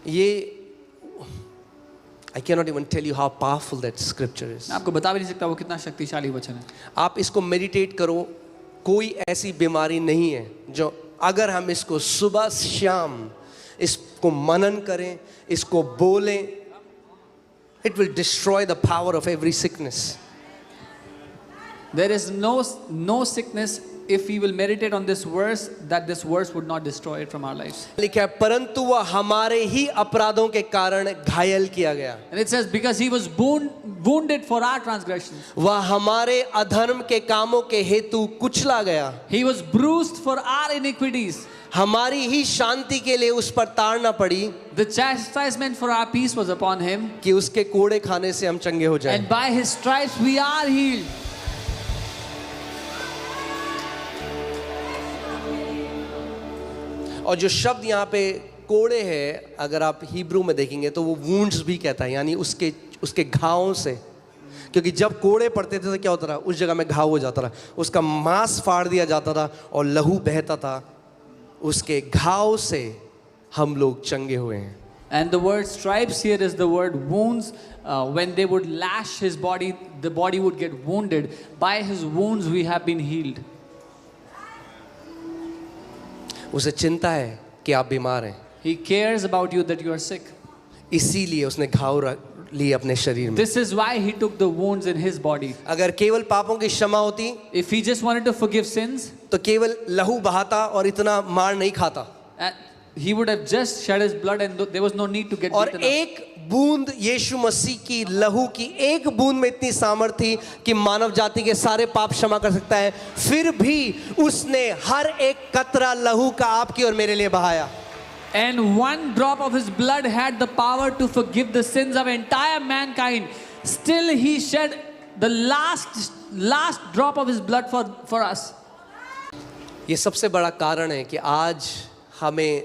ये I cannot even tell you how powerful that scripture is. मैं आपको बता भी नहीं सकता वो कितना शक्तिशाली वचन है। आप इसको मेडिटेट करो। कोई ऐसी बीमारी नहीं है जो अगर हम इसको सुबह शाम इसको मनन करें, इसको बोलें, it will destroy the power of every sickness. There is no sickness if we will meditate on this verse that this verse would not destroy it from our lives. लिखा है परंतु वह हमारे ही अपराधों के कारण घायल किया गया। And it says because he was wounded for our transgressions. वह हमारे अधर्म के कामों के हेतु कुचला गया। He was bruised for our iniquities. हमारी ही शांति के लिए उस पर ताड़ना पड़ी The chastisement for our peace was upon him. कि उसके कोड़े खाने से हम चंगे हो जाएं। And by his stripes we are healed. और जो शब्द यहाँ पे कोड़े है, अगर आप हिब्रू में देखेंगे तो वो वुंड्स भी कहता है, यानी उसके घावों से। क्योंकि जब कोड़े पड़ते थे तो क्या होता था, उस जगह में घाव हो जाता था, उसका मांस फाड़ दिया जाता था और लहू बहता था। उसके घाव से हम लोग चंगे हुए हैं। And the word stripes here is the word wounds. When they would lash his body, the body would get wounded. By his wounds we have been healed. उसे चिंता है कि आप बीमार हैं, He cares about you that you are sick. इसीलिए उसने घाव लिए अपने शरीर में। This is why he took the wounds in his body. अगर केवल पापों की क्षमा होती If he just wanted to forgive sins, तो केवल लहू बहाता और इतना मार नहीं खाता। he would have just shed his blood and there was no need to get और beaten up. एक बूंद यीशु मसीह की लहू की एक बूंद में इतनी सामर्थ थी कि मानव जाति के सारे पाप क्षमा कर सकता है। फिर भी उसने हर एक कतरा लहू का आपकी और मेरे लिए बहाया। And one drop of his blood had the power to forgive the sins of entire mankind. Still he shed the last drop of his blood for us. ये सबसे बड़ा कारण है कि आज हमें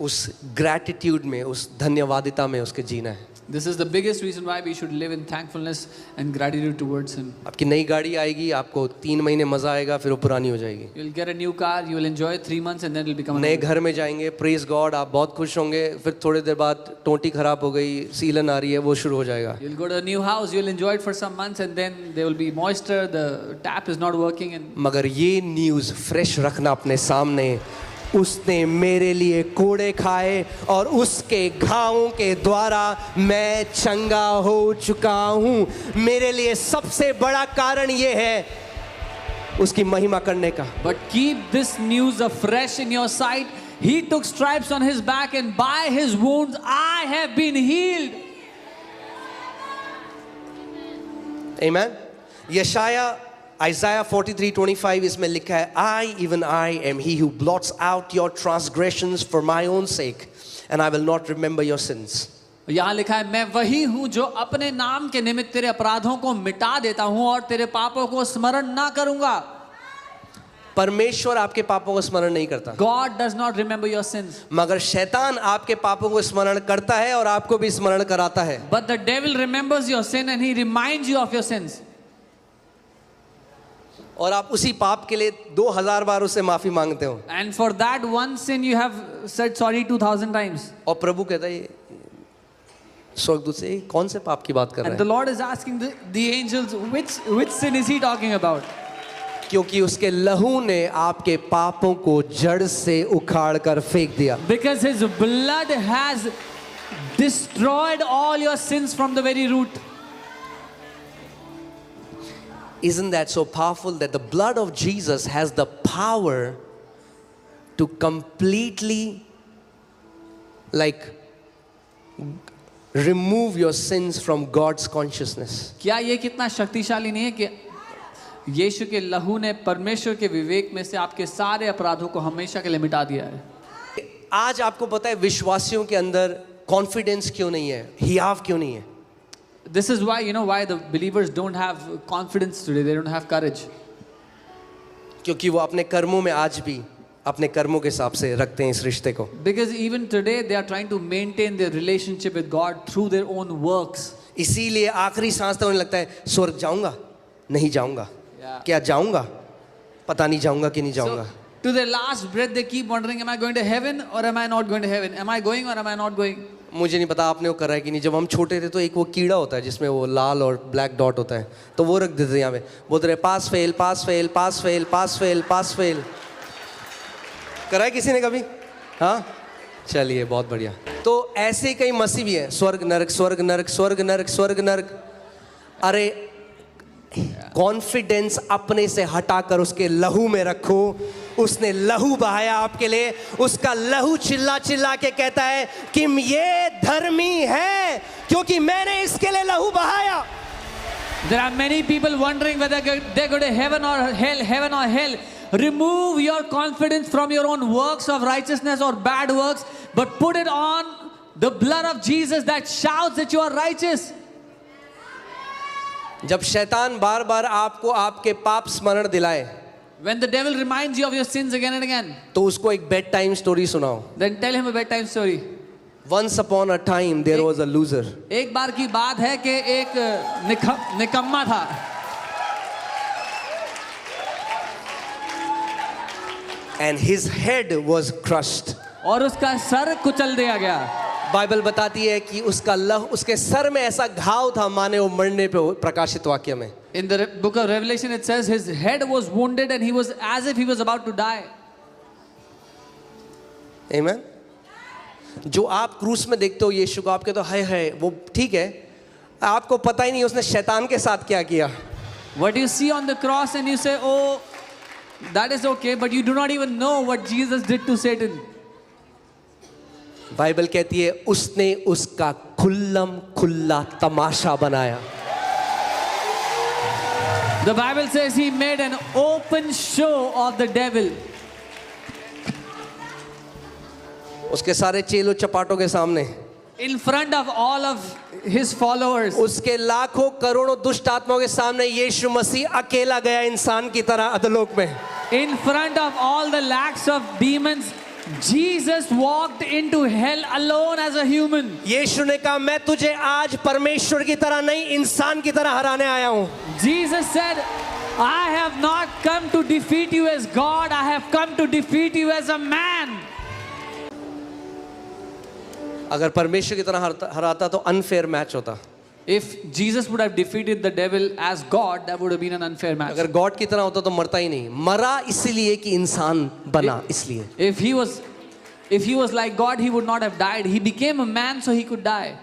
उस ग्रैटिट्यूड में, उस धन्यवादिता में उसके जीना है। This is the biggest reason why we should live in thankfulness and gratitude towards him. आपकी नई गाड़ी आएगी, आपको 3 महीने मजा आएगा, फिर वो पुरानी हो जाएगी। You'll get a new car, you will enjoy it 3 months and then it'll become a नए घर में जाएंगे, प्रेज गॉड, आप बहुत खुश होंगे। फिर थोड़ी देर बाद टोंटी खराब हो गई, सीलन आ रही है, वो शुरू हो जाएगा। You'll go to a new house, you'll enjoy it for some months and then there will be moisture, the tap is not working and मगर ये न्यूज़ फ्रेश रखना अपने सामने, उसने मेरे लिए कोड़े खाए और उसके घावों के द्वारा मैं चंगा हो चुका हूँ। मेरे लिए सबसे बड़ा कारण ये है उसकी महिमा करने का। But keep this news afresh in your sight. He took stripes on his back and by his wounds I have been healed. Amen. Isaiah 43:25 इसमें लिखा है, I am he who blots out your transgressions for my own sake and I will not remember your sins. यहाँ लिखा है, मैं वही हूँ जो अपने नाम के निमित्त तेरे अपराधों को मिटा देता हूँ और तेरे पापों को स्मरण ना करूँगा। परमेश्वर आपके पापों को स्मरण नहीं करता। God does not remember your sins. मगर शैतान आपके पापों को स्मरण करता है और आपको भी स्मरण कराता है। But the devil remembers your sin and he reminds you of your sins. और आप उसी पाप के लिए 2000 बार उससे माफी मांगते हो। And for that one sin you have said sorry 2000 times. और प्रभु कहता है स्वर्गदूत से कौन से पाप की बात कर रहा And है? the Lord is asking the angels which sin is he talking about? क्योंकि उसके लहू ने आपके पापों को जड़ से उखाड़ कर फेंक दिया। Because his blood has destroyed all your sins from the very root. Isn't that so powerful that the blood of Jesus has the power to completely remove your sins from God's consciousness? क्या ये कितना शक्तिशाली नहीं है कि यीशु के लहू ने परमेश्वर के विवेक में से आपके सारे अपराधों को हमेशा के लिए मिटा दिया है। आज आपको पता है विश्वासियों के अंदर कॉन्फिडेंस क्यों नहीं है, हियाव क्यों नहीं है? This is why, why the believers don't have confidence today. They don't have courage. क्योंकि वो अपने कर्मों में आज भी अपने कर्मों के हिसाब से रखते हैं इस रिश्ते को। Because even today they are trying to maintain their relationship with God through their own works. इसीलिए आखिरी सांस तक उन्हें लगता है स्वर्ग जाऊंगा, नहीं जाऊंगा, क्या जाऊंगा, पता नहीं जाऊंगा कि नहीं जाऊंगा। To their last breath, they keep wondering, am I going to heaven or am I not going to heaven? Am I going or am I not going? मुझे नहीं पता आपने वो करा है कि नहीं। जब हम छोटे थे तो एक वो कीड़ा होता है जिसमें वो लाल और ब्लैक डॉट होता है, तो वो रख देते थे यहाँ पे, बोलते रहे pass fail pass fail pass fail pass fail pass fail. करा है किसी ने कभी? हाँ, चलिए बहुत बढ़िया। तो ऐसे ही कई मसीह भी हैं, स्वर्ग नरक स्वर्ग नरक स्वर्ग नरक स्वर्ग नरक। अरे कॉन्फिडेंस अपने से हटाकर उसके लहू में रखो। उसने लहू बहाया आपके लिए, उसका लहू चिल्ला चिल्ला के कहता है कि ये धर्मी है क्योंकि मैंने इसके लिए लहू बहाया। There are many people wondering whether they go to heaven or hell, heaven or hell. Remove your confidence from your own works of righteousness or bad works, but put it on the blood of Jesus that shouts that you are righteous. जब शैतान बार बार आपको आपके पाप स्मरण दिलाए, When the devil reminds you of your sins again and again, तो उसको एक बेड टाइम स्टोरी सुनाओ। then tell him a bedtime story. Once upon a time there was a loser. एक बार की बात है कि एक निकम्मा था। And his head was crushed. और उसका सर कुचल दिया गया। बाइबल बताती है कि उसका लहू, उसके सर में ऐसा घाव था माने वो मरने पे हो, प्रकाशित वाक्य में। In the book of Revelation it says his head was wounded and he was as if he was about to die. Amen. जो आप क्रूस में देखते हो यीशु को, आपके तो है वो ठीक है, आपको पता ही नहीं उसने शैतान के साथ क्या किया। What you see on the cross and you say, oh, that is okay, but you do not even know what Jesus did to Satan. Bible कहती है उसने उसका खुल्लम खुल्ला तमाशा बनाया। The Bible says he made an open show of the devil. उसके सारे चेलों चपाटों के सामने, In front of all of his followers. उसके लाखों करोड़ों दुष्ट आत्माओं के सामने यीशु मसीह अकेला गया इंसान की तरह अधोलोक में। In front of all the lakhs of demons, Jesus walked into hell alone as a human. यीशु ने कहा मैं तुझे आज परमेश्वर की तरह नहीं इंसान की तरह हराने आया हूं। Jesus said, I have not come to defeat you as God, I have come to defeat you as a man. अगर परमेश्वर की तरह हराता तो अनफेयर मैच होता। If Jesus would have defeated the devil as God, that would have been an unfair match. अगर God की तरह होता तो मरता ही नहीं, मरा इसलिए कि इंसान बना इसलिए। If he was like God, he would not have died. He became a man so he could die.